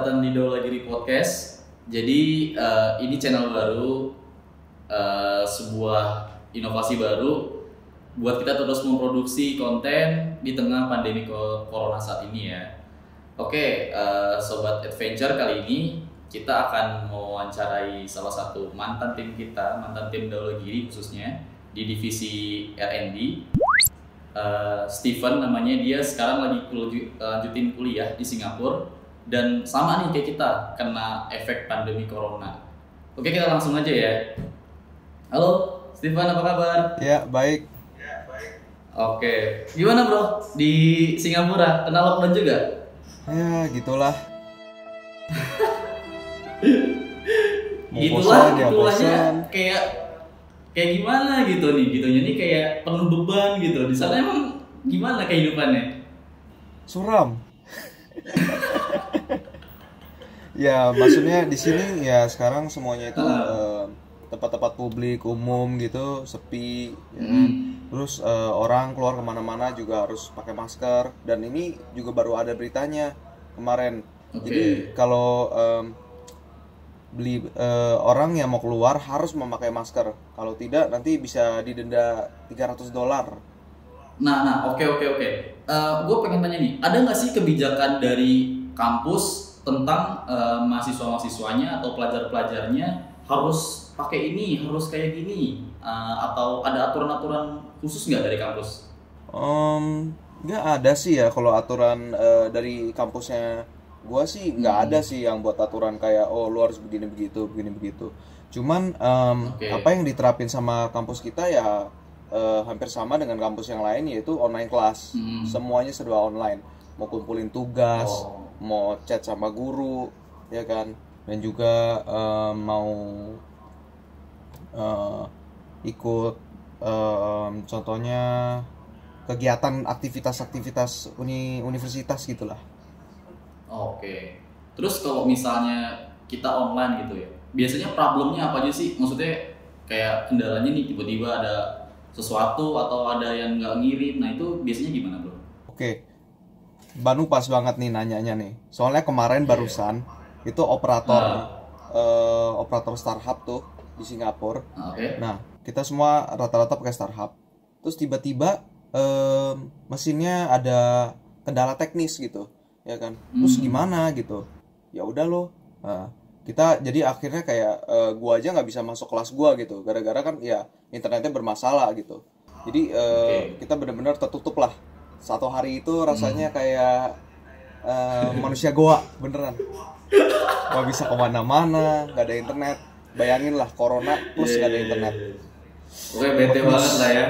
datang di Dolagiri Podcast. Jadi ini channel baru, sebuah inovasi baru buat kita terus memproduksi konten di tengah pandemi corona saat ini ya. Oke, Sobat Adventure, kali ini kita akan mewawancarai salah satu mantan tim kita, mantan tim Dolagiri khususnya di divisi R&D. Steven namanya, dia sekarang lagi lanjutin kuliah di Singapura dan sama nih kayak kita kena efek pandemi corona. Oke, kita langsung aja ya. Halo Steven, apa kabar? Ya, baik. Oke, gimana bro di Singapura? Kena lockdown juga? Ya, gitulah. Gitulah kayak gimana gitu nih, gitunya nih kayak penuh beban gitu. Di sana emang gimana kehidupannya? Suram. Ya, maksudnya di sini ya sekarang semuanya itu tempat-tempat publik umum gitu sepi. Ya. Terus orang keluar kemana-mana juga harus pakai masker, dan ini juga baru ada beritanya kemarin. Jadi kalau orang yang mau keluar harus memakai masker. Kalau tidak nanti bisa didenda $300. Oke. Gue pengen tanya nih, ada nggak sih kebijakan dari kampus tentang mahasiswa-mahasiswanya atau pelajar-pelajarnya harus pakai ini, harus kayak gini, atau ada aturan-aturan khusus nggak dari kampus? Nggak ada sih ya kalau aturan dari kampusnya. Gua sih nggak ada sih yang buat aturan kayak lu harus begini begitu. Cuman apa yang diterapin sama kampus kita ya hampir sama dengan kampus yang lain, yaitu online kelas. Semuanya serba online. Mau kumpulin tugas, mau chat sama guru, ya kan. Dan juga mau ikut contohnya kegiatan aktivitas universitas gitulah. Oke. Terus kalau misalnya kita online gitu ya, biasanya problemnya apa aja sih? Maksudnya kayak kendalanya nih, tiba-tiba ada sesuatu atau ada yang nggak ngirim. Nah itu biasanya gimana bro? Oke, Banu pas banget nih nanyanya nih. Soalnya kemarin barusan itu operator Starhub tuh di Singapura. Nah, kita semua rata-rata pakai Starhub. Terus tiba-tiba mesinnya ada kendala teknis gitu, ya kan. Terus gimana gitu? Ya udah loh. Kita jadi akhirnya kayak gua aja nggak bisa masuk kelas gua gitu, gara-gara kan ya internetnya bermasalah gitu. Jadi kita benar-benar tertutup lah. Satu hari itu rasanya kayak manusia goa beneran. Gak bisa kemana-mana, nggak ada internet. Bayangin lah, corona plus nggak ada internet. Oke, bete banget lah ya.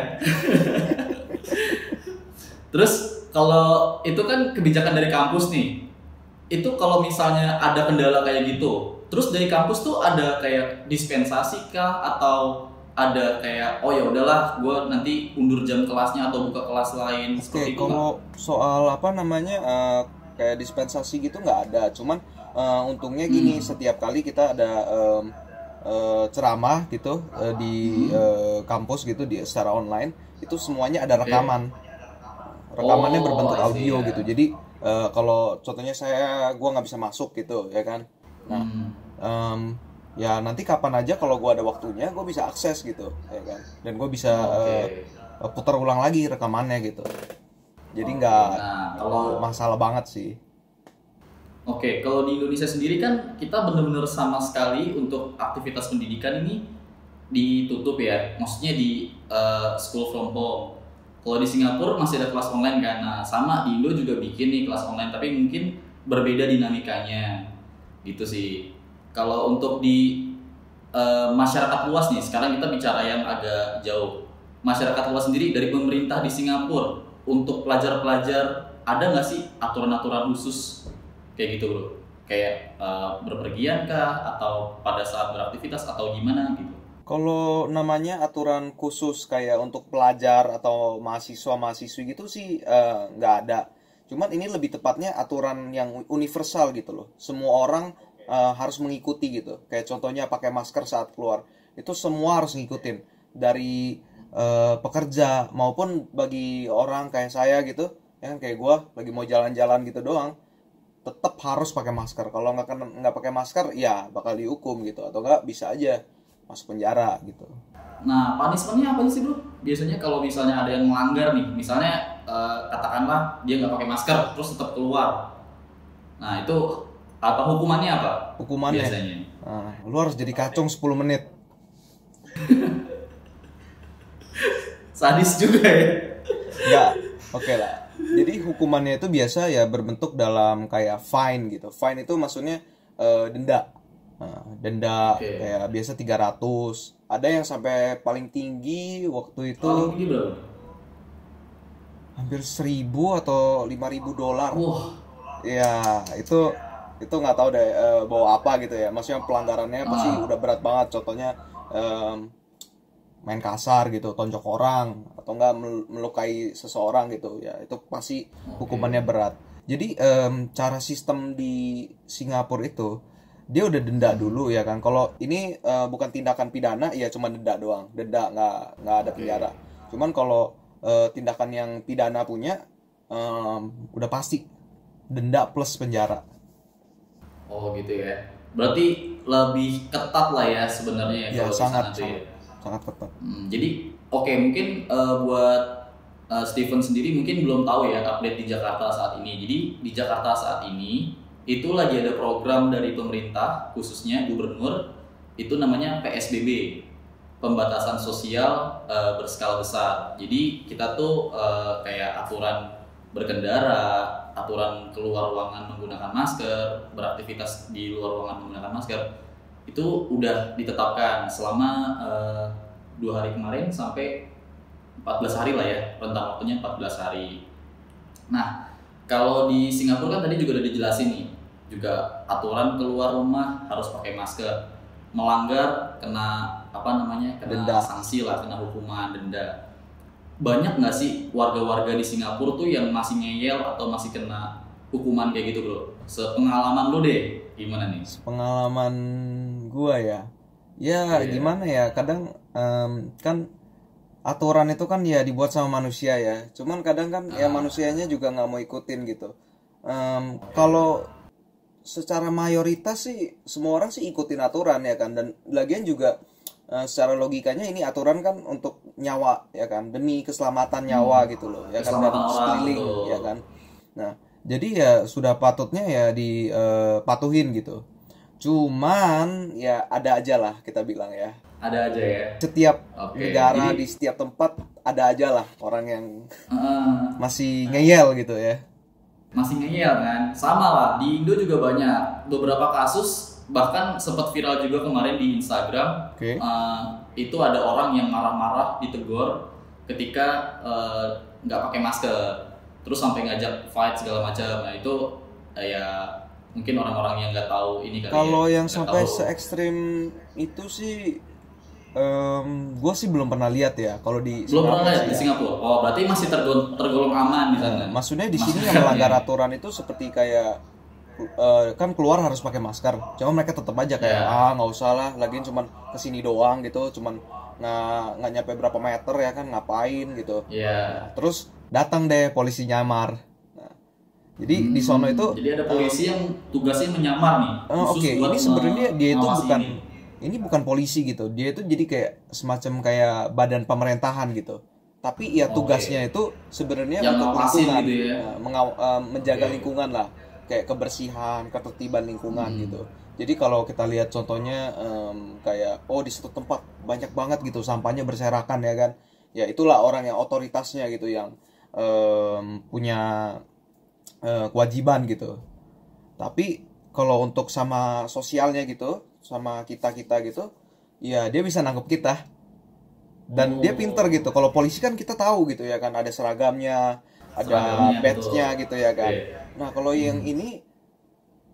Terus kalau itu kan kebijakan dari kampus nih, itu kalau misalnya ada kendala kayak gitu, terus dari kampus tuh ada kayak dispensasi kah, atau ada kayak ya udahlah gue nanti undur jam kelasnya atau buka kelas lain? Oke, kalau soal kayak dispensasi gitu nggak ada. Cuman untungnya gini, setiap kali kita ada ceramah gitu di kampus gitu secara online, itu semuanya ada rekaman. Rekamannya berbentuk audio gitu. Jadi kalau contohnya gue nggak bisa masuk gitu, ya kan. Nah, ya nanti kapan aja kalau gue ada waktunya, gue bisa akses gitu, ya kan. Dan gue bisa putar ulang lagi rekamannya gitu. Jadi nggak masalah banget sih. Oke, kalau di Indonesia sendiri kan kita benar-benar sama sekali untuk aktivitas pendidikan ini ditutup ya. Maksudnya di school from home. Kalau di Singapura masih ada kelas online kan. Nah, sama di Indo juga bikin nih kelas online, tapi mungkin berbeda dinamikanya. Gitu sih. Kalau untuk di masyarakat luas nih, sekarang kita bicara yang agak jauh. Masyarakat luas sendiri dari pemerintah di Singapura untuk pelajar-pelajar, ada nggak sih aturan-aturan khusus kayak gitu bro? Kayak berpergian kah, atau pada saat beraktivitas, atau gimana gitu? Kalau namanya aturan khusus kayak untuk pelajar atau mahasiswa-mahasiswi gitu sih nggak ada. Cuman ini lebih tepatnya aturan yang universal gitu loh. Semua orang harus mengikuti gitu. Kayak contohnya pakai masker saat keluar. Itu semua harus ngikutin. Dari pekerja maupun bagi orang kayak saya gitu. Ya kan, kayak gue lagi mau jalan-jalan gitu doang. tetap harus pakai masker. Kalau nggak pakai masker ya bakal dihukum gitu, atau nggak bisa aja masuk penjara gitu. Nah, punishment-nya apa sih bro? Biasanya kalau misalnya ada yang melanggar nih, misalnya katakanlah dia nggak pakai masker terus tetap keluar. Nah itu apa hukumannya apa? Hukumannya biasanya? Lu harus jadi kacung 10 menit. Sadis juga ya? Enggak, oke lah. Jadi hukumannya itu biasa ya berbentuk dalam kayak fine gitu. Fine itu maksudnya denda. Denda kayak biasa 300. Ada yang sampai paling tinggi waktu itu. Paling tinggi berapa? Hampir 1.000 atau 5.000 dolar. Wah. Ya, itu nggak tahu deh bawa apa gitu ya. Maksudnya pelanggarannya pasti udah berat banget. Contohnya main kasar gitu, tonjok orang, atau enggak melukai seseorang gitu ya, itu pasti hukumannya berat. Jadi cara sistem di Singapura itu dia udah denda dulu ya kan. Kalau ini bukan tindakan pidana ya, cuma denda doang, denda, nggak ada penjara. Cuman kalau tindakan yang pidana punya udah pasti denda plus penjara. Oh gitu ya, berarti lebih ketat lah ya sebenarnya ya, kalau sangat ketat. Jadi mungkin buat Steven sendiri mungkin belum tahu ya update di Jakarta saat ini. Jadi di Jakarta saat ini itu lagi ada program dari pemerintah, khususnya gubernur, itu namanya PSBB, pembatasan sosial berskala besar. Jadi kita tuh kayak aturan berkendara, aturan keluar ruangan menggunakan masker, beraktivitas di luar ruangan menggunakan masker, itu udah ditetapkan selama 2 hari kemarin sampai 14 hari lah ya, rentang waktunya 14 hari. Nah, kalau di Singapura kan tadi juga udah dijelasin nih, juga aturan keluar rumah harus pakai masker, melanggar kena kena denda, sanksi lah, kena hukuman, denda. Banyak nggak sih warga-warga di Singapura tuh yang masih ngeyel atau masih kena hukuman kayak gitu bro? Sepengalaman lu deh, gimana nih? Pengalaman gua ya, gimana ya, kadang kan aturan itu kan ya dibuat sama manusia ya, cuman kadang kan ya manusianya juga nggak mau ikutin gitu. Kalau secara mayoritas sih semua orang sih ikutin aturan ya kan, dan lagian juga secara logikanya ini aturan kan untuk nyawa ya kan, demi keselamatan nyawa gitu loh ya kan, dan sekeliling ya kan. Nah jadi ya sudah patutnya ya dipatuhin gitu. Cuman ya ada aja lah, kita bilang ya, ada aja ya, setiap negara, jadi, di setiap tempat ada aja lah orang yang masih ngeyel gitu ya. Masih ngeyel kan, sama lah di Indo juga banyak beberapa kasus, bahkan sempat viral juga kemarin di Instagram. Itu ada orang yang marah-marah ditegur ketika nggak pakai masker, terus sampai ngajak fight segala macam. Nah itu ya mungkin orang-orang yang nggak tahu ini kali. Kalau yang sampai se-ekstrim itu sih gue sih belum pernah lihat ya. Kalau di di Singapura. Oh berarti masih tergolong aman di sana. Maksudnya di sini yang melanggar aturan itu seperti kayak kan keluar harus pakai masker, cuma mereka tetap aja kayak nggak usah lah, lagian cuman kesini doang gitu, cuman nggak nyampe berapa meter ya kan, ngapain gitu. Nah, terus datang deh polisi nyamar. Nah, jadi di sono itu jadi ada polisi yang tugasnya menyamar nih. Ini sebenarnya dia itu bukan polisi gitu, dia itu jadi kayak semacam kayak badan pemerintahan gitu, tapi ya tugasnya itu sebenarnya untuk lingkungan gitu ya? Menjaga lingkungan lah, kayak kebersihan, ketertiban lingkungan gitu. Jadi kalau kita lihat contohnya kayak di satu tempat banyak banget gitu sampahnya berserakan ya kan, ya itulah orang yang otoritasnya gitu, yang punya kewajiban gitu. Tapi kalau untuk sama sosialnya gitu, sama kita gitu, ya dia bisa nangkep kita, dan dia pinter gitu. Kalau polisi kan kita tahu gitu ya kan, ada seragamnya, ada badge-nya gitu ya kan. Nah kalau yang ini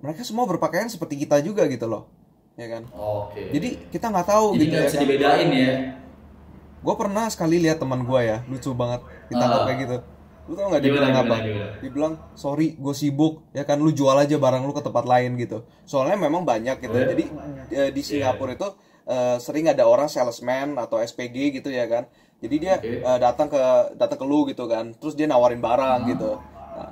mereka semua berpakaian seperti kita juga gitu loh, ya kan. Jadi kita nggak tahu. Jadi gitu ya. Bisa kan dibedain ya. Gue pernah sekali lihat teman gue ya, lucu banget ditangkap kayak gitu. Lu tau nggak dia bilang apa? Dia bilang sorry, gue sibuk ya kan, lu jual aja barang lu ke tempat lain gitu. Soalnya memang banyak gitu. Jadi di Singapura itu sering ada orang salesman atau SPG gitu ya kan. Jadi dia datang ke lu gitu kan, terus dia nawarin barang gitu. Nah,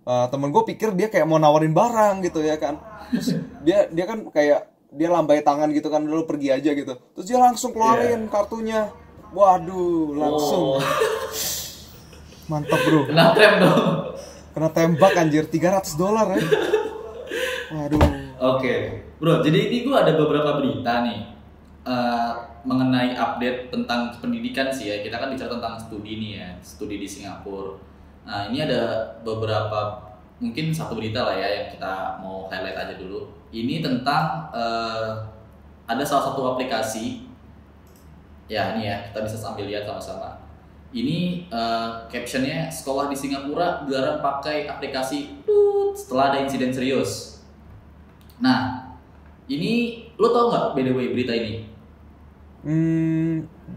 temen gue pikir dia kayak mau nawarin barang gitu ya kan. Terus dia kan kayak dia lambai tangan gitu kan, dulu pergi aja gitu. Terus dia langsung keluarin kartunya. Waduh, langsung. Mantap bro. Kena trap dong. Kena tembak anjir, $300 ya. Waduh. Oke, bro. Jadi ini gue ada beberapa berita nih mengenai update tentang pendidikan sih ya. Kita kan bicara tentang studi nih ya, studi di Singapura. Nah ini ada beberapa, mungkin satu berita lah ya yang kita mau highlight aja dulu. Ini tentang ada salah satu aplikasi. Ya ini ya, kita bisa sambil lihat sama-sama. Ini captionnya, sekolah di Singapura dilarang pakai aplikasi setelah ada insiden serius. Nah, ini lo tau nggak by the way berita ini?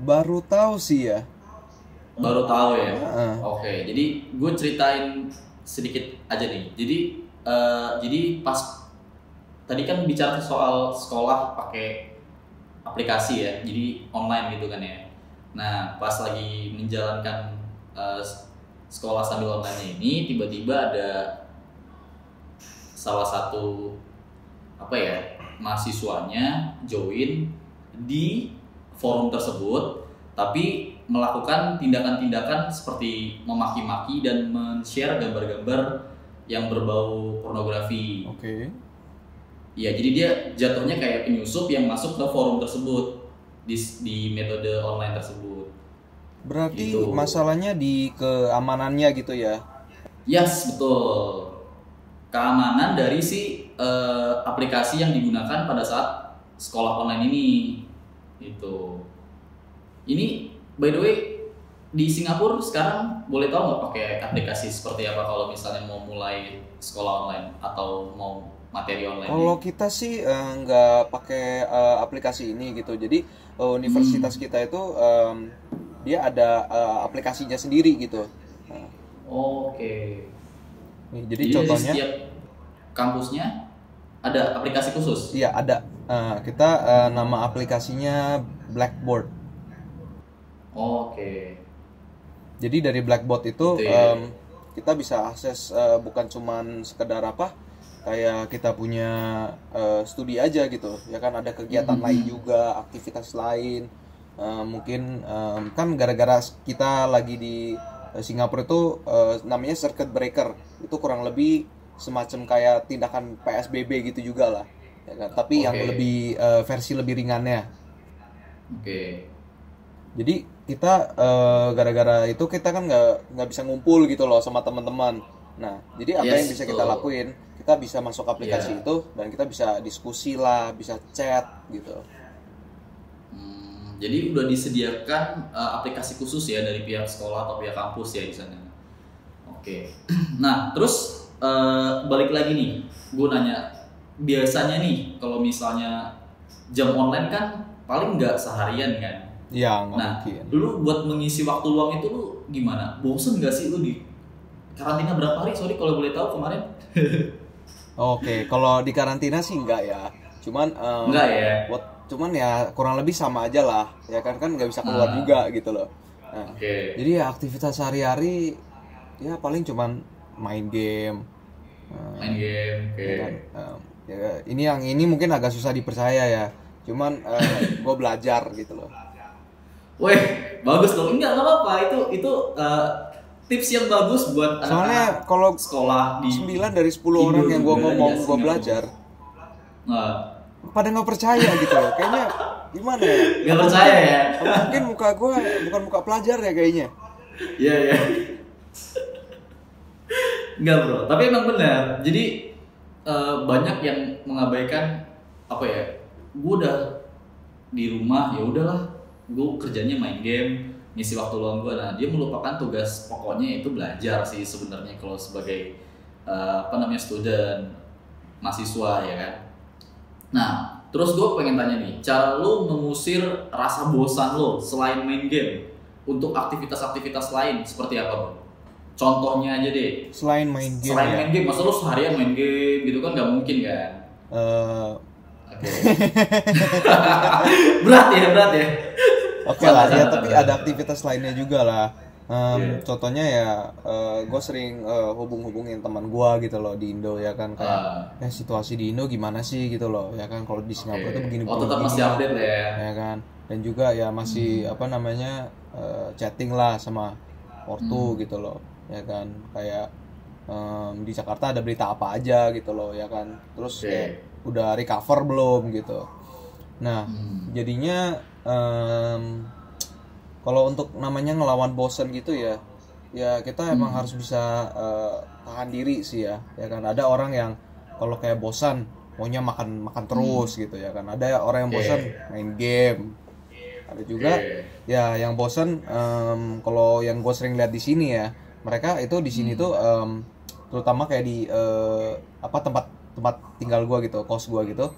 Baru tahu sih ya. Baru tahu ya. Oke, jadi gue ceritain sedikit aja nih. Jadi pas tadi kan bicara soal sekolah pakai aplikasi ya, jadi online gitu kan ya. Nah, pas lagi menjalankan sekolah sambil online ini, tiba-tiba ada salah satu mahasiswanya join di forum tersebut, tapi melakukan tindakan-tindakan seperti memaki-maki dan men-share gambar-gambar yang berbau pornografi. Oke. Ya, jadi dia jatuhnya kayak penyusup yang masuk ke forum tersebut di metode online tersebut. Berarti gitu. Masalahnya di keamanannya gitu ya? Yes, betul. Keamanan dari si aplikasi yang digunakan pada saat sekolah online ini. Itu. Ini by the way di Singapura sekarang boleh tahu nggak pakai aplikasi seperti apa kalau misalnya mau mulai sekolah online atau mau materi online? Kalau kita sih nggak pakai aplikasi ini gitu. Jadi universitas kita itu dia ada aplikasinya sendiri gitu. Oke. Nih, jadi contohnya di setiap kampusnya ada aplikasi khusus? Iya ada. Kita nama aplikasinya Blackboard. Oke. Jadi dari Blackboard itu kita bisa akses bukan cuman sekedar kayak kita punya studi aja gitu ya kan, ada kegiatan lain juga, aktivitas lain. Mungkin kan gara-gara kita lagi di Singapura itu namanya circuit breaker, itu kurang lebih semacam kayak tindakan PSBB gitu juga lah ya kan? Tapi yang lebih versi lebih ringannya. Jadi kita gara-gara itu kita kan nggak bisa ngumpul gitu loh sama teman-teman. Nah jadi apa yang bisa kita lakuin, kita bisa masuk aplikasi itu dan kita bisa diskusi lah, bisa chat gitu. Jadi udah disediakan aplikasi khusus ya dari pihak sekolah atau pihak kampus ya di sana. Oke. Nah terus balik lagi nih, gue nanya, biasanya nih kalau misalnya jam online kan paling nggak seharian kan? Iya, nggak mungkin. Lu buat mengisi waktu luang itu lu gimana? Bosen nggak sih lu di karantina berapa hari? Sorry kalau boleh tahu kemarin. Oke, kalau di karantina sih enggak ya. Cuman enggak ya. Cuman ya kurang lebih sama aja lah. Ya kan nggak bisa keluar juga gitu loh. Nah, jadi ya aktivitas sehari-hari ya paling cuman main game. Ya, ini mungkin agak susah dipercaya ya. Cuman gue belajar gitu loh. Weh, bagus dong. Enggak apa-apa. Itu tips yang bagus buat anak-anak. Soalnya kalau sekolah di 9 dari 10 orang yang gue ngomong gue belajar, pada nggak percaya gitu loh. Kayaknya gimana ya? Nggak percaya ya? Mungkin muka gue bukan muka pelajar ya kayaknya. Iya. Enggak bro, tapi emang benar. Jadi banyak yang mengabaikan gue udah di rumah, ya udahlah, gue kerjanya main game, ngisi waktu luang gue. Nah dia melupakan tugas pokoknya itu belajar sih sebenarnya kalau sebagai student, mahasiswa ya kan. Nah terus gue pengen tanya nih, cara lo mengusir rasa bosan lo selain main game untuk aktivitas-aktivitas lain seperti apa bro? Contohnya aja deh. Selain main game. Main game, masa lu seharian main game gitu kan nggak mungkin kan? Berat ya. Oke lah, ya tapi ada aktivitas lainnya juga lah. Contohnya ya gue sering hubungin teman gue gitu loh di Indo ya kan, kayak situasi di Indo gimana sih gitu loh ya kan, kalau di Singapura tuh begini tetap masih update ya kan, dan juga ya masih chatting lah sama ortu gitu loh ya kan, kayak di Jakarta ada berita apa aja gitu loh ya kan, terus kayak udah recover belum gitu. Nah jadinya kalau untuk namanya ngelawan bosen gitu ya kita emang harus bisa tahan diri sih ya kan. Ada orang yang kalau kayak bosan maunya makan terus gitu ya kan, ada orang yang bosan main game, ada juga ya yang bosan kalau yang gue sering lihat di sini ya, mereka itu di sini tuh terutama kayak di tempat tinggal gue gitu, kos gue gitu,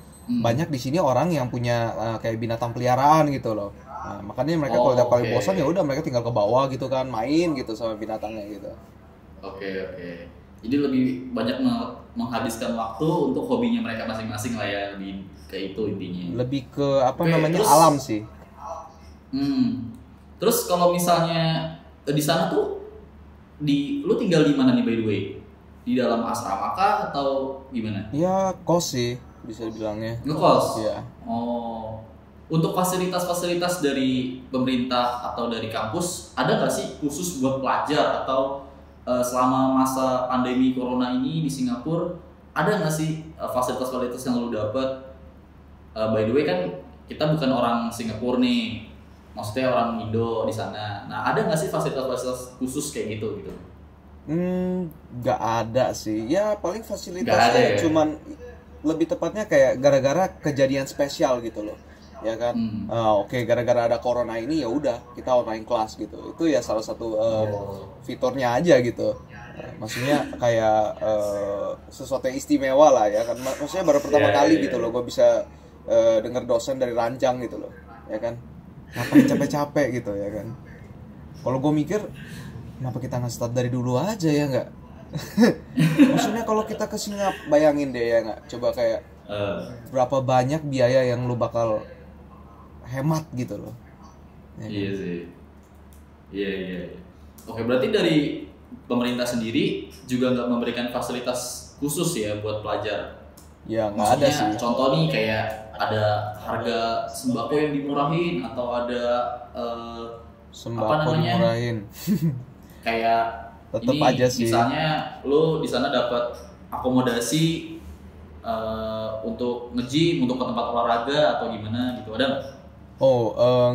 banyak di sini orang yang punya kayak binatang peliharaan gitu loh. Nah, makanya mereka kalau udah paling bosan ya udah mereka tinggal ke bawah gitu kan, main gitu sama binatangnya gitu. Oke. Jadi lebih banyak menghabiskan waktu untuk hobinya mereka masing-masing lah ya, lebih kayak itu intinya. Lebih ke terus, alam sih. Terus kalau misalnya di sana tuh lu tinggal di mana nih by the way? Di dalam asrama kah atau gimana? Ya kos sih bisa dibilangnya. Ngekos? Iya. Oh. Untuk fasilitas-fasilitas dari pemerintah atau dari kampus ada nggak sih khusus buat pelajar, atau selama masa pandemi corona ini di Singapura ada nggak sih fasilitas-fasilitas yang lu dapat? By the way kan kita bukan orang Singapura nih, maksudnya orang Indo di sana. Nah ada nggak sih fasilitas-fasilitas khusus kayak gitu? Nggak ada sih. Ya paling fasilitasnya cuman lebih tepatnya kayak gara-gara kejadian spesial gitu loh. Ya kan. Oke, gara-gara ada corona ini ya udah kita online kelas gitu. Itu ya salah satu fiturnya aja gitu. Maksudnya kayak sesuatu yang istimewa lah ya kan. Maksudnya baru pertama kali gitu loh gue bisa dengar dosen dari ranjang gitu loh. Ya kan. Ngapain capek-capek gitu ya kan. Kalau gue mikir kenapa kita nggak start dari dulu aja ya nggak? Maksudnya kalau kita ke Singapura, bayangin deh ya nggak, coba kayak berapa banyak biaya yang lu bakal hemat gitu loh ya. Iya sih. Iya. Oke, berarti dari pemerintah sendiri juga nggak memberikan fasilitas khusus ya buat pelajar? Ya nggak ada sih. Contoh nih kayak ada harga sembako yang dimurahin, atau ada sembako dimurahin. Kayak tetap aja sih. Misalnya lu di sana dapat akomodasi untuk nge-gym, untuk ke tempat olahraga atau gimana gitu, ada nggak?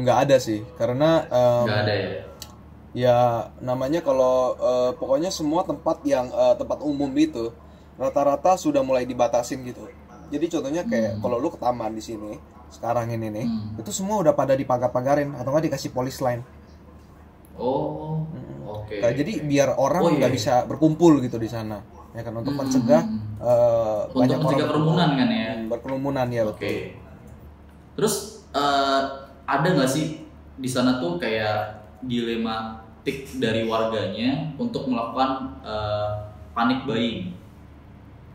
Nggak ada sih, karena nggak ada ya. Ya namanya kalau pokoknya semua tempat yang tempat umum itu rata-rata sudah mulai dibatasin gitu. Jadi contohnya kayak kalau lu ke taman di sini sekarang ini nih, itu semua udah pada dipagar-pagarin atau nggak dikasih polis line. Oke. Nah, jadi biar orang nggak bisa berkumpul gitu di sana, ya kan, untuk mencegah banyak orang kerumunan kan ya. Berkerumunan ya. Oke. Terus ada nggak sih di sana tuh kayak dilematik dari warganya untuk melakukan panic buying?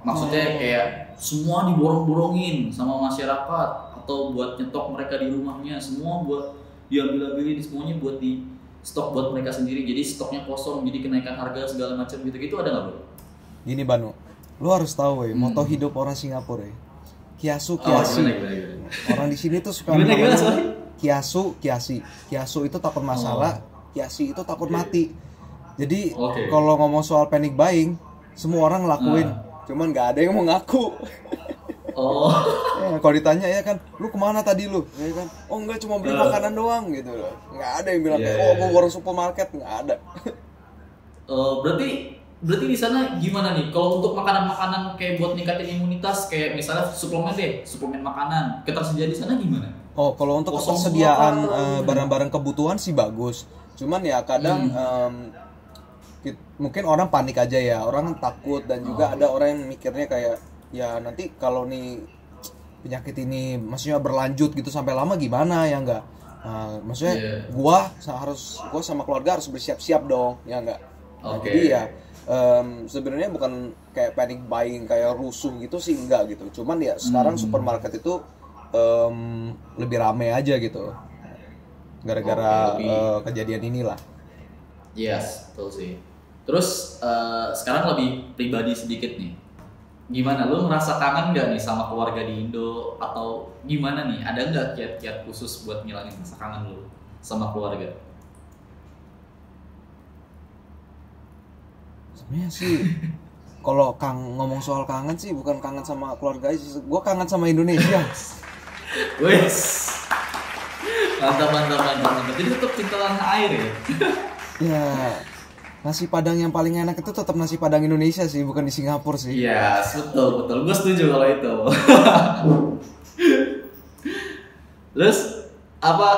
Maksudnya kayak semua diborong-borongin sama masyarakat, atau buat nyetok mereka di rumahnya, semua buat diambil-ambilin, semuanya buat di stok buat mereka sendiri, jadi stoknya kosong, jadi kenaikan harga segala macam gitu ada nggak bro? Gini Banu, lu harus tahu moto hidup orang Singapura kiasu kiasi. Orang di sini tuh suka kiasu kiasi. Kiasu itu takut masalah, kiasi itu takut mati. Jadi kalau ngomong soal panic buying, semua orang ngelakuin, cuman nggak ada yang mau ngaku. Kalau ditanya ya kan, lu kemana tadi lu? Ya kan, enggak, cuma beli makanan doang gitu loh. Nggak ada yang bilang kayak, gue baru supermarket, nggak ada. Berarti di sana gimana nih? Kalau untuk makanan-makanan kayak buat ningkatin imunitas, kayak misalnya suplemen makanan, ketersediaan di sana gimana? Kalau untuk ketersediaan barang-barang kebutuhan sih bagus. Cuman ya kadang mungkin orang panik aja ya, orang takut, dan juga ada orang yang mikirnya kayak, ya nanti kalau nih penyakit ini maksudnya berlanjut gitu sampai lama gimana ya enggak. Maksudnya gua sama keluarga harus bersiap-siap dong ya enggak. Jadi ya sebenarnya bukan kayak panic buying kayak rusuh gitu sih, enggak gitu. Cuman ya sekarang supermarket itu lebih ramai aja gitu gara-gara kejadian inilah. Yes, betul sih. Terus sekarang lebih pribadi sedikit nih. Gimana, lu merasa kangen nggak nih sama keluarga di Indo atau gimana nih? Ada nggak kiat-kiat khusus buat ngilangin rasa kangen lu sama keluarga? Sebenarnya sih kalau ngomong soal kangen sih bukan kangen sama keluarga aja, gue kangen sama Indonesia. Wes, mantap. Jadi tetap cinta tanah air ya? Ya, nasi Padang yang paling enak itu tetap nasi Padang Indonesia sih, bukan di Singapura sih. Iya, betul. Gue setuju kalau itu. Terus apa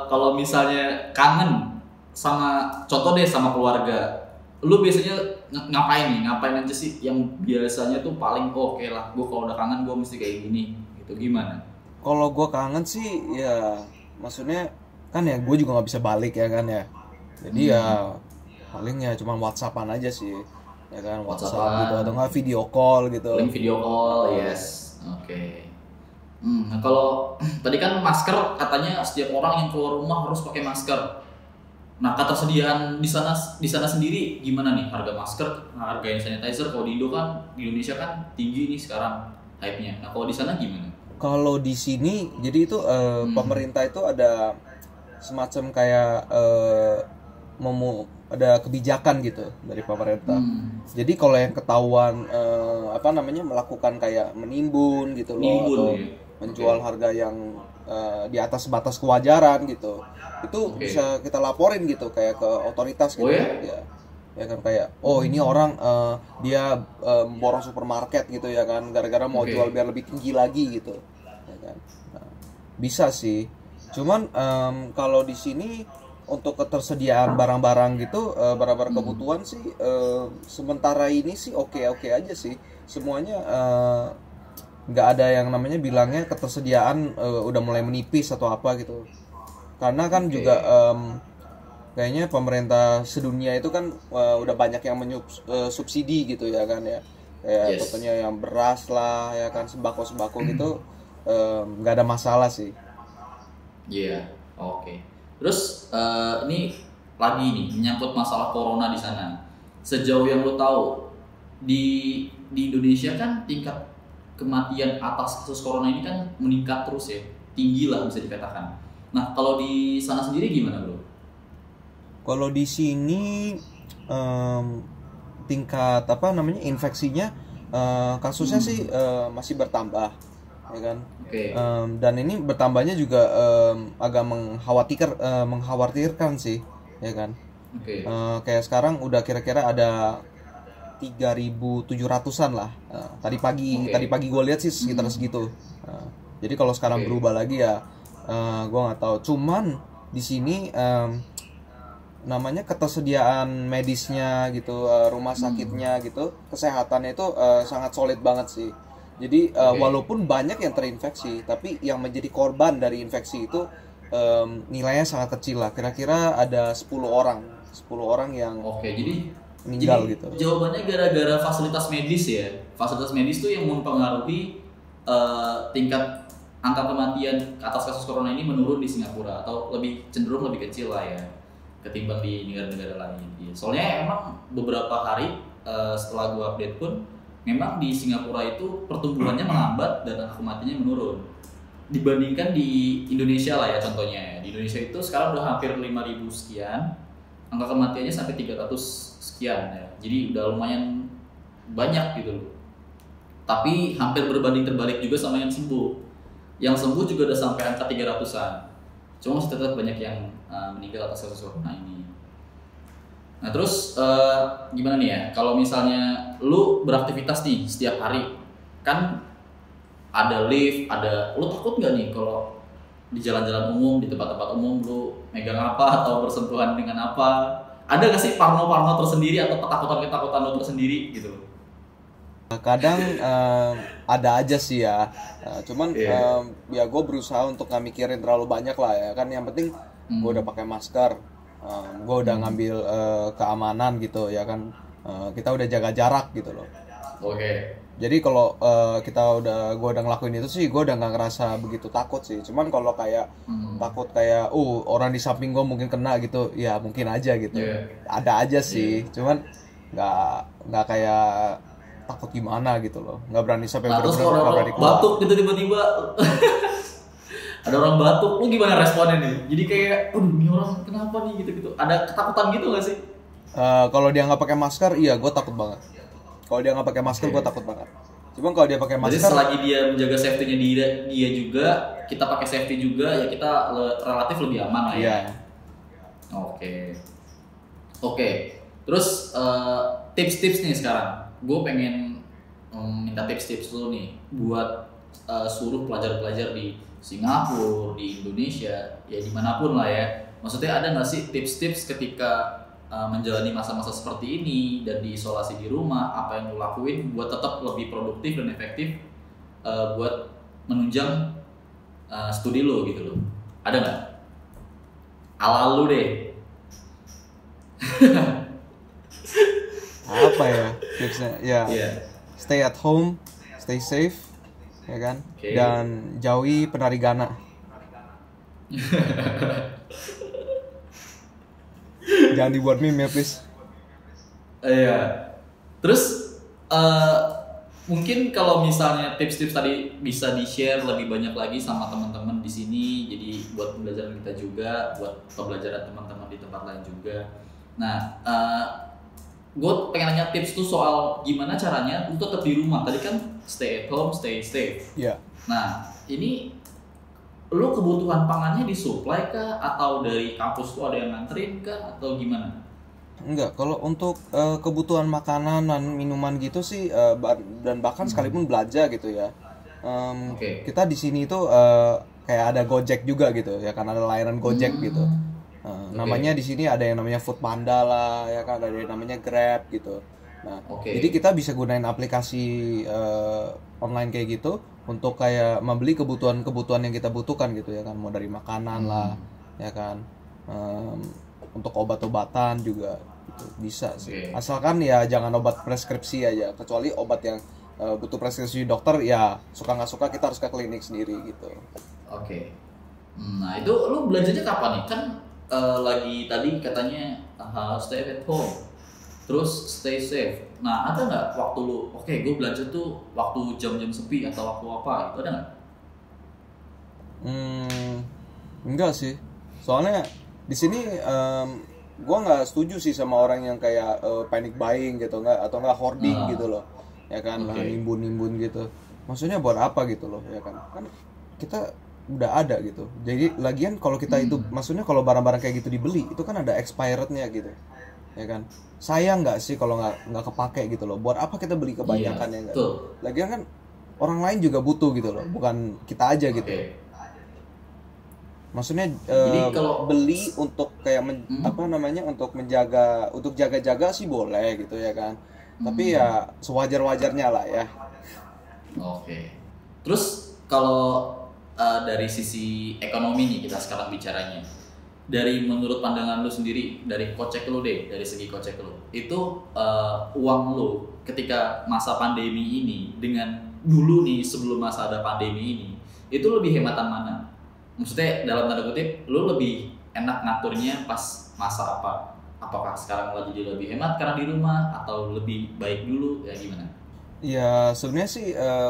kalau misalnya kangen sama, contoh deh sama keluarga, lu biasanya ngapain nih? Ngapain aja sih yang biasanya tuh paling oke lah. Gue kalau udah kangen gue mesti kayak gini. Gitu gimana? Kalau gue kangen sih ya, maksudnya kan ya gue juga nggak bisa balik ya kan ya. Jadi ya paling ya cuma WhatsAppan aja sih, ya kan, WhatsApp gitu atau nggak video call gitu. Paling video call, yes, oke. Nah kalau tadi kan masker katanya setiap orang yang keluar rumah harus pakai masker. Nah ketersediaan di sana sendiri gimana nih, harga masker, harga hand sanitizer? Kalau di Indo kan, di Indonesia kan tinggi nih sekarang hype-nya. Nah kalau di sana gimana? Kalau di sini jadi itu pemerintah itu ada semacam kayak ada kebijakan gitu dari pemerintah. Jadi kalau yang ketahuan melakukan kayak menimbun gitu loh, atau menjual harga yang di atas batas kewajaran gitu, itu bisa kita laporin gitu kayak ke otoritas gitu. Ya kan, kayak ini orang dia borong supermarket gitu ya kan, gara-gara mau jual biar lebih tinggi lagi gitu, ya kan. Nah, bisa sih. Cuman kalau di sini untuk ketersediaan barang-barang gitu, barang-barang kebutuhan sih sementara ini sih oke aja sih. Semuanya nggak ada yang namanya bilangnya ketersediaan udah mulai menipis atau apa gitu. Karena kan juga kayaknya pemerintah sedunia itu kan udah banyak yang subsidi gitu ya kan ya. Kayak contohnya yang beras lah ya kan, sembako gitu, nggak ada masalah sih. Iya, oke. Terus ini lagi nih menyangkut masalah corona di sana. Sejauh yang lo tahu di Indonesia kan tingkat kematian atas kasus corona ini kan meningkat terus ya, tinggi lah bisa dikatakan. Nah kalau di sana sendiri gimana bro? Kalau di sini tingkat infeksinya, kasusnya sih masih bertambah, ya kan. Dan ini bertambahnya juga agak mengkhawatirkan sih, ya kan. Kayak sekarang udah kira-kira ada 3.700-an lah. Tadi pagi gue lihat sih sekitar segitu. Jadi kalau sekarang berubah lagi ya gue nggak tahu. Cuman di sini namanya ketersediaan medisnya gitu, rumah sakitnya gitu, kesehatannya itu sangat solid banget sih. Jadi walaupun banyak yang terinfeksi, tapi yang menjadi korban dari infeksi itu nilainya sangat kecil lah. Kira-kira ada 10 orang yang jadi meninggal gitu. Jawabannya gara-gara fasilitas medis ya. Fasilitas medis tuh yang mempengaruhi tingkat angka kematian atas kasus corona ini menurun di Singapura, atau cenderung lebih kecil lah ya ketimbang di negara-negara lain. Soalnya emang beberapa hari setelah gua update pun memang di Singapura itu pertumbuhannya melambat dan angka kematiannya menurun dibandingkan di Indonesia lah ya contohnya. Di Indonesia itu sekarang udah hampir 5.000 sekian, angka kematiannya sampai 300 sekian ya. Jadi udah lumayan banyak gitu loh. Tapi hampir berbanding terbalik juga sama yang sembuh. Yang sembuh juga udah sampai angka 300-an. Cuma masih tetap banyak yang meninggal atas kasus corona ini. Nah terus gimana nih ya, kalau misalnya lu beraktivitas nih setiap hari, kan ada lift, lu takut nggak nih kalau di jalan-jalan umum, di tempat-tempat umum lu megang apa atau bersentuhan dengan apa? Ada nggak sih parno tersendiri atau ketakutan lu tersendiri gitu? Kadang ada aja sih ya, cuman ya gue berusaha untuk nggak mikirin terlalu banyak lah ya kan. Yang penting gue udah pakai masker, gue udah ngambil keamanan gitu ya kan, kita udah jaga jarak gitu loh. Jadi kalau gue udah ngelakuin itu sih, gue udah nggak ngerasa begitu takut sih. Cuman kalau kayak takut kayak, orang di samping gue mungkin kena gitu, ya mungkin aja gitu. Yeah. Ada aja sih, cuman nggak kayak takut gimana gitu loh. Nggak berani sampai bener-bener nggak berani keluar. Batuk gitu tiba-tiba. Ada orang batuk, lu gimana responnya nih? Jadi kayak, ini orang kenapa nih gitu-gitu. Ada ketakutan gitu nggak sih? Kalau dia nggak pakai masker, iya gue takut banget. Kalau dia nggak pakai masker, gue takut banget. Cuman kalau dia pakai masker, jadi selagi dia menjaga safety-nya dia juga, kita pakai safety juga, ya kita relatif lebih aman lah ya. Yeah. Oke. Terus tips-tips nih sekarang. Gue pengen minta tips-tips dulu nih buat seluruh pelajar-pelajar di Singapura, di Indonesia, ya dimanapun lah ya. Maksudnya ada nggak sih tips-tips ketika menjalani masa-masa seperti ini dan diisolasi di rumah, apa yang lo lakuin buat tetap lebih produktif dan efektif buat menunjang studi lo gitu loh. Ada nggak? Ala lu deh. Apa ya tipsnya? Ya, stay at home, stay safe, ya kan? Okay. Dan jauhi penarigana. Jangan dibuat meme ya please. Iya. Terus mungkin kalau misalnya tips-tips tadi bisa di-share lebih banyak lagi sama teman-teman di sini, jadi buat pembelajaran kita juga, buat pembelajaran teman-teman di tempat lain juga. Nah, gue pengen nanya tips tuh soal gimana caranya lu tetap di rumah. Tadi kan stay at home, stay safe. Iya. Yeah. Nah, ini lu kebutuhan pangannya disuplai kah atau dari kampus tuh ada yang nganterin kah atau gimana? Enggak, kalau untuk kebutuhan makanan dan minuman gitu sih dan bahkan sekalipun belanja gitu ya. Kita di sini itu kayak ada Gojek juga gitu ya, kan ada layanan Gojek gitu. Namanya di sini ada yang namanya Foodpanda lah ya kan, ada yang namanya Grab gitu. Nah, jadi kita bisa gunain aplikasi online kayak gitu untuk kayak membeli kebutuhan yang kita butuhkan gitu ya kan, mau dari makanan lah ya kan, untuk obat-obatan juga gitu, bisa sih. Asalkan ya jangan obat preskripsi aja, kecuali obat yang butuh preskripsi dokter ya suka nggak suka kita harus ke klinik sendiri gitu. Nah itu lu belanjanya kapan nih? Kan lagi tadi katanya stay at home, terus stay safe. Nah ada nggak waktu lu, gue belanja tuh waktu jam-jam sepi atau waktu apa, itu ada nggak? Enggak sih, soalnya di sini gue nggak setuju sih sama orang yang kayak panic buying gitu, atau nggak hoarding gitu loh, ya kan, nimbun gitu. Maksudnya buat apa gitu loh, ya kan? Kan kita udah ada gitu. Jadi lagian kalau kita itu, maksudnya kalau barang-barang kayak gitu dibeli, itu kan ada expirednya gitu, ya kan? Sayang nggak sih kalau nggak kepake gitu loh. Buat apa kita beli kebanyakan ya nggak? Lagian kan orang lain juga butuh gitu loh, bukan kita aja gitu. Maksudnya kalau beli untuk kayak untuk menjaga, untuk jaga-jaga sih boleh gitu ya kan. Tapi ya sewajar-wajarnya lah ya. Terus kalau dari sisi ekonomi nih kita sekarang bicaranya, dari menurut pandangan lu sendiri, dari kocek lu deh, dari segi kocek lu, itu uang lu ketika masa pandemi ini dengan dulu nih sebelum masa ada pandemi ini, itu lebih hematan mana? Maksudnya dalam tanda kutip, lu lebih enak ngaturnya pas masa apa? Apakah sekarang lagi jadi lebih hemat karena di rumah, atau lebih baik dulu, ya gimana? Ya sebenarnya sih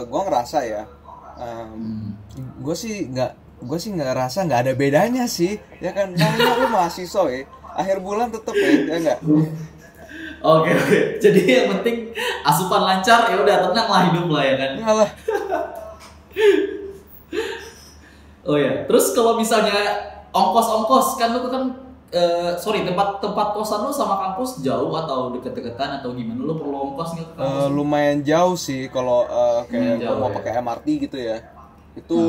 gue ngerasa ya, gue sih nggak ngerasa nggak ada bedanya sih, ya kan, namanya lu mahasiswa ya, akhir bulan tetep ya nggak. Oke. Jadi yang penting asupan lancar, ya udah tenang lah hidup lah ya kan. Ngalah. Oh ya, terus kalau misalnya ongkos kan lu kan tempat kosan lu sama kampus jauh atau deket-deketan atau gimana, lu perlu ongkos nggak ke kampus? Lumayan jauh sih kalau kayak mau pakai MRT gitu ya, itu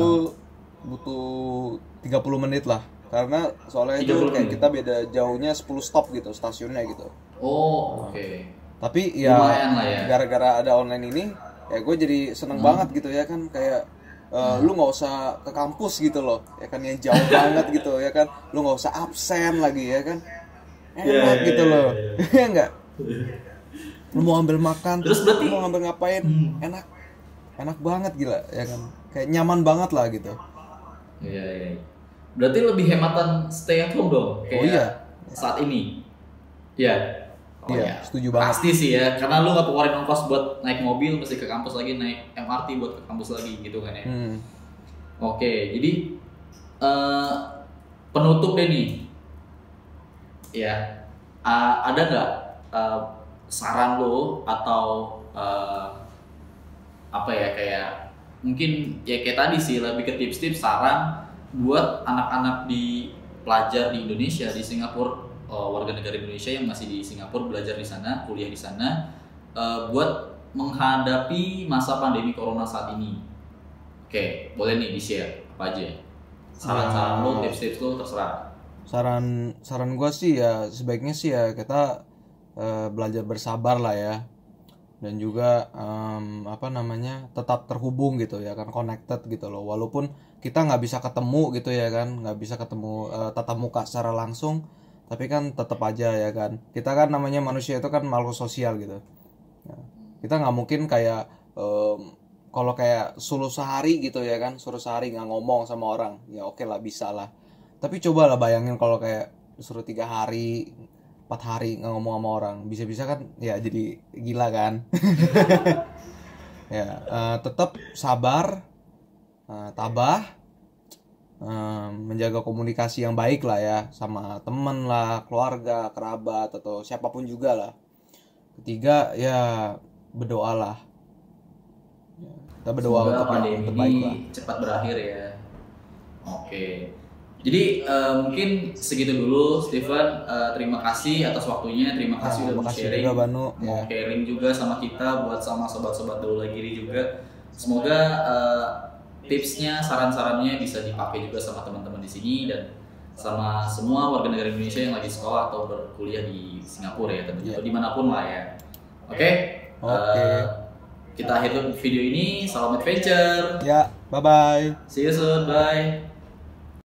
butuh 30 menit lah, karena soalnya itu kayak kita beda jauhnya 10 stop gitu stasiunnya gitu. Tapi ya, gara-gara ada online ini ya gue jadi seneng banget gitu ya kan, kayak lu nggak usah ke kampus gitu loh ya kan, yang jauh banget gitu ya kan, lu nggak usah absen lagi ya kan, enak gitu loh. Ya enggak lu mau ambil makan, terus berarti lu mau ambil ngapain, enak banget gila ya kan, kayak nyaman banget lah gitu. Iya. Berarti lebih hematan stay at home dong kayak saat ini. Iya. Iya, setuju banget. Pasti sih ya, karena lu nggak keluarin ongkos buat naik mobil, mesti ke kampus lagi, naik MRT buat ke kampus lagi gitu kan ya. Oke, jadi penutup deh nih. Ya, ada nggak saran lo atau apa ya, kayak mungkin ya kayak tadi sih, lebih ke tips-tips saran buat anak-anak di pelajar di Indonesia, di Singapura, warga negara Indonesia yang masih di Singapura, belajar di sana, kuliah di sana, buat menghadapi masa pandemi corona saat ini. Oke, boleh nih di-share apa aja saran-saran lo, tips-tips lo, terserah. Saran gue sih ya sebaiknya sih ya kita belajar bersabar lah ya, dan juga tetap terhubung gitu ya kan, connected gitu loh, walaupun kita nggak bisa ketemu gitu ya kan, nggak bisa ketemu tatap muka secara langsung, tapi kan tetap aja ya kan, kita kan namanya manusia itu kan makhluk sosial gitu ya. Kita nggak mungkin kayak kalau kayak suruh sehari gitu ya kan, suruh sehari nggak ngomong sama orang ya oke lah, bisa lah, tapi coba lah bayangin kalau kayak suruh 3 hari 4 hari nggak ngomong sama orang, bisa-bisa kan ya jadi gila kan. Ya tetap sabar, tabah, menjaga komunikasi yang baik lah ya sama temen lah, keluarga, kerabat, atau siapapun juga lah. Ketiga ya berdoalah, kita berdoa untuk pandemi ini cepat berakhir ya. Oke, jadi mungkin segitu dulu Steven. Terima kasih atas waktunya, terima kasih udah sharing, mau sharing juga sama kita, buat sama sobat-sobat Daula Giri juga. Semoga tipsnya, saran-sarannya bisa dipakai juga sama teman-teman di sini dan sama semua warga negara Indonesia yang lagi sekolah atau berkuliah di Singapura ya, tentunya, atau dimanapun lah ya. Oke. Kita akhiri video ini. Salam adventure. Ya, bye bye. See you soon. Bye.